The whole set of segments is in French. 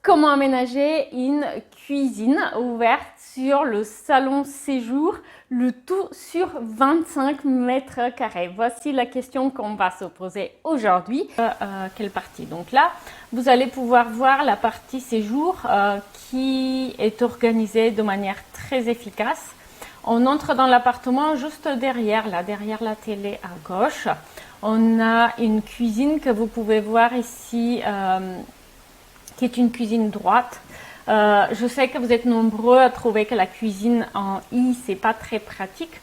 Comment aménager une cuisine ouverte sur le salon séjour, le tout sur 25 mètres carrés? Voici la question qu'on va se poser aujourd'hui. Quelle partie? Donc là, vous allez pouvoir voir la partie séjour qui est organisée de manière très efficace. On entre dans l'appartement juste derrière, là, derrière la télé à gauche. On a une cuisine que vous pouvez voir ici, qui est une cuisine droite. Je sais que vous êtes nombreux à trouver que la cuisine en I, c'est pas très pratique.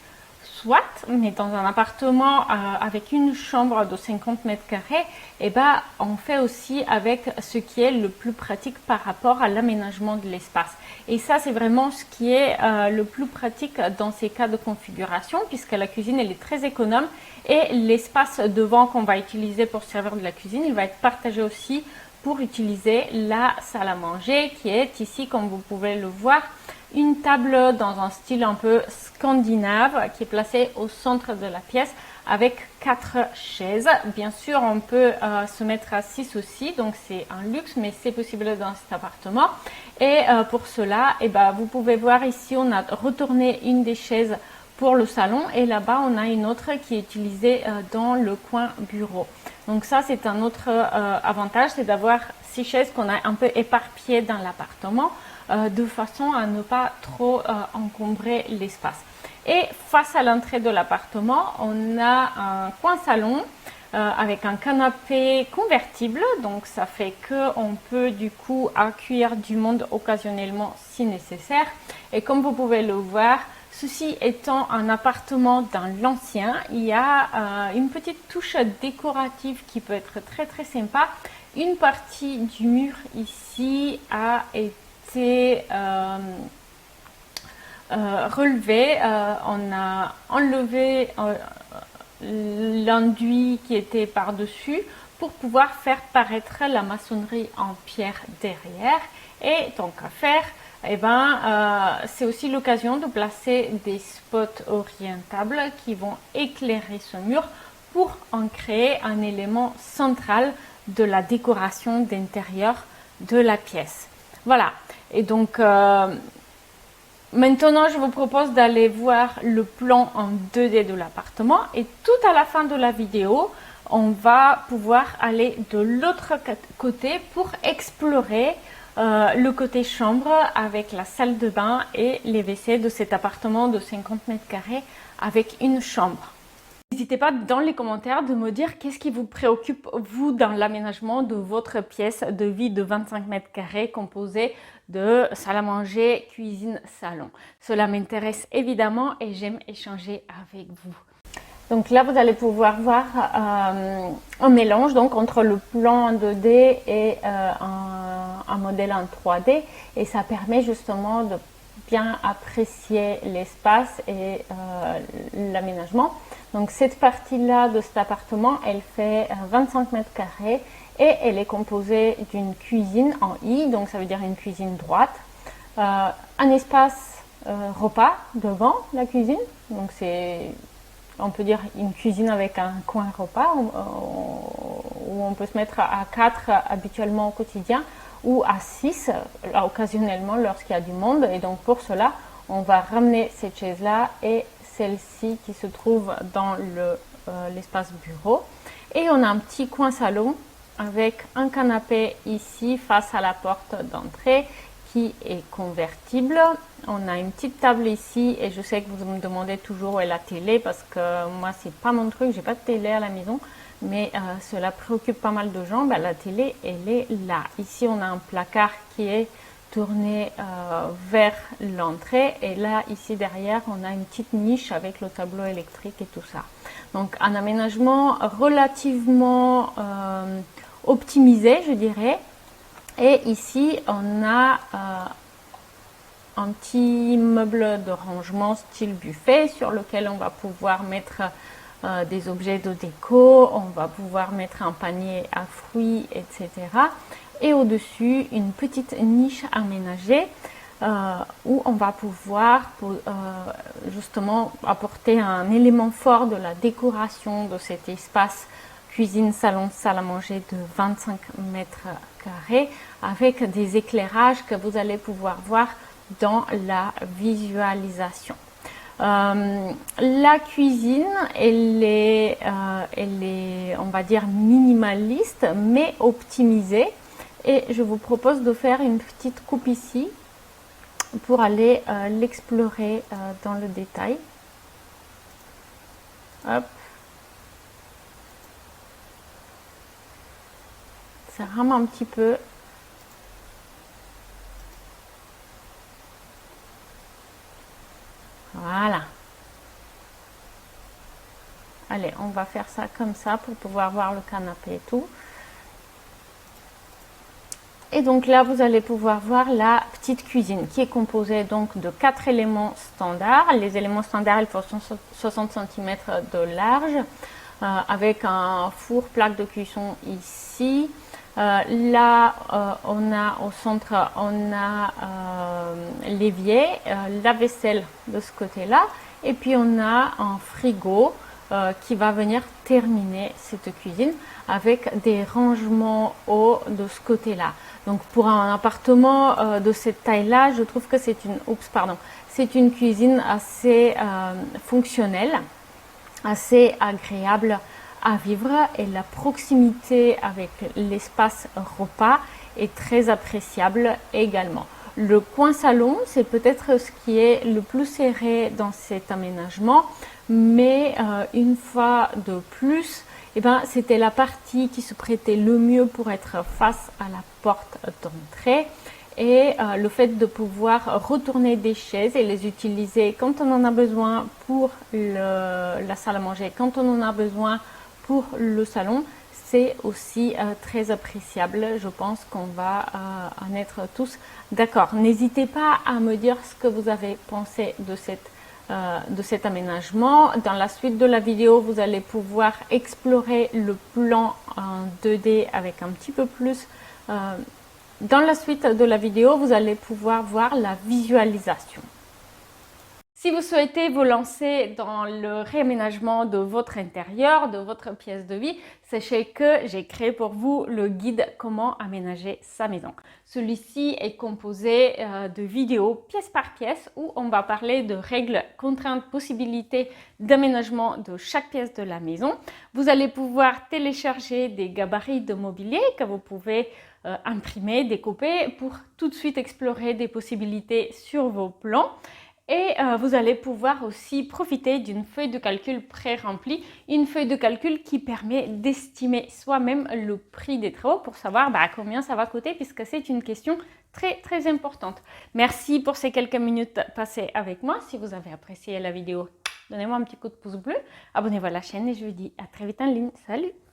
Soit, mais dans un appartement avec une chambre de 50 mètres carrés, eh ben, on fait aussi avec ce qui est le plus pratique par rapport à l'aménagement de l'espace. Et ça, c'est vraiment ce qui est le plus pratique dans ces cas de configuration, puisque la cuisine, elle est très économe et l'espace devant qu'on va utiliser pour servir de la cuisine, il va être partagé aussi pour utiliser la salle à manger qui est ici, comme vous pouvez le voir, une table dans un style un peu scandinave qui est placée au centre de la pièce avec 4 chaises. Bien sûr, on peut se mettre à 6 aussi, donc c'est un luxe, mais c'est possible dans cet appartement. Et pour cela, eh ben, vous pouvez voir ici, on a retourné une des chaises pour le salon et là-bas, on a une autre qui est utilisée dans le coin bureau. Donc ça, c'est un autre avantage, c'est d'avoir 6 chaises qu'on a un peu éparpillées dans l'appartement de façon à ne pas trop encombrer l'espace. Et face à l'entrée de l'appartement, on a un coin salon avec un canapé convertible. Donc ça fait qu'on peut du coup accueillir du monde occasionnellement si nécessaire. Et comme vous pouvez le voir, ceci étant un appartement dans l'ancien, il y a une petite touche décorative qui peut être très très sympa. Une partie du mur ici a été relevée. On a enlevé l'enduit qui était par-dessus pour pouvoir faire paraître la maçonnerie en pierre derrière. Et tant qu'à faire, eh ben, c'est aussi l'occasion de placer des spots orientables qui vont éclairer ce mur pour en créer un élément central de la décoration d'intérieur de la pièce. Voilà. Et donc, maintenant, je vous propose d'aller voir le plan en 2D de l'appartement et tout à la fin de la vidéo, on va pouvoir aller de l'autre côté pour explorer le côté chambre avec la salle de bain et les WC de cet appartement de 50 mètres carrés avec une chambre. N'hésitez pas dans les commentaires de me dire qu'est-ce qui vous préoccupe vous dans l'aménagement de votre pièce de vie de 25 mètres carrés composée de salle à manger, cuisine, salon. Cela m'intéresse évidemment et j'aime échanger avec vous. Donc là, vous allez pouvoir voir un mélange donc entre le plan en 2D et un modèle en 3D et ça permet justement de bien apprécier l'espace et l'aménagement. Donc cette partie-là de cet appartement, elle fait 25 mètres carrés et elle est composée d'une cuisine en I, donc ça veut dire une cuisine droite, un espace repas devant la cuisine, donc c'est, on peut dire, une cuisine avec un coin repas où on peut se mettre à 4 habituellement au quotidien ou à 6 occasionnellement lorsqu'il y a du monde. Et donc pour cela, on va ramener cette chaise-là et celle-ci qui se trouve dans l'espace bureau. Et on a un petit coin salon avec un canapé ici face à la porte d'entrée qui est convertible. On a une petite table ici et je sais que vous me demandez toujours où est la télé parce que moi c'est pas mon truc, j'ai pas de télé à la maison, mais cela préoccupe pas mal de gens. Ben, la télé elle est là. Ici on a un placard qui est tourné vers l'entrée et là ici derrière on a une petite niche avec le tableau électrique et tout ça. Donc un aménagement relativement optimisé, je dirais. Et ici, on a un petit meuble de rangement style buffet sur lequel on va pouvoir mettre des objets de déco, on va pouvoir mettre un panier à fruits, etc. Et au-dessus, une petite niche aménagée où on va pouvoir justement apporter un élément fort de la décoration de cet espace cuisine, salon, salle à manger de 25 mètres carrés avec des éclairages que vous allez pouvoir voir dans la visualisation. La cuisine, elle est, on va dire, minimaliste, mais optimisée. Et je vous propose de faire une petite coupe ici pour aller l'explorer dans le détail. Hop. Ça rame un petit peu. Voilà. Allez, on va faire ça comme ça pour pouvoir voir le canapé et tout. Et donc là, vous allez pouvoir voir la petite cuisine qui est composée donc de 4 éléments standards. Les éléments standards, ils font 60 cm de large avec un four, plaque de cuisson ici. Là, on a au centre, on a l'évier, la vaisselle de ce côté-là, et puis on a un frigo qui va venir terminer cette cuisine avec des rangements hauts de ce côté-là. Donc pour un appartement de cette taille-là, je trouve que c'est une cuisine assez fonctionnelle, assez agréable à vivre, et la proximité avec l'espace repas est très appréciable également. Le coin salon, c'est peut-être ce qui est le plus serré dans cet aménagement, mais une fois de plus, c'était la partie qui se prêtait le mieux pour être face à la porte d'entrée. Et le fait de pouvoir retourner des chaises et les utiliser quand on en a besoin pour la salle à manger, quand on en a besoin pour le salon, c'est aussi très appréciable. Je pense qu'on va en être tous d'accord. N'hésitez pas à me dire ce que vous avez pensé de cet aménagement. Dans la suite de la vidéo, vous allez pouvoir explorer le plan en 2D avec un petit peu plus. Dans la suite de la vidéo, vous allez pouvoir voir la visualisation. Si vous souhaitez vous lancer dans le réaménagement de votre intérieur, de votre pièce de vie, sachez que j'ai créé pour vous le guide Comment aménager sa maison. Celui-ci est composé de vidéos pièce par pièce où on va parler de règles, contraintes, possibilités d'aménagement de chaque pièce de la maison. Vous allez pouvoir télécharger des gabarits de mobilier que vous pouvez imprimer, découper pour tout de suite explorer des possibilités sur vos plans. Et vous allez pouvoir aussi profiter d'une feuille de calcul pré-remplie, une feuille de calcul qui permet d'estimer soi-même le prix des travaux pour savoir combien ça va coûter, puisque c'est une question très très importante. Merci pour ces quelques minutes passées avec moi. Si vous avez apprécié la vidéo, donnez-moi un petit coup de pouce bleu, abonnez-vous à la chaîne et je vous dis à très vite en ligne. Salut!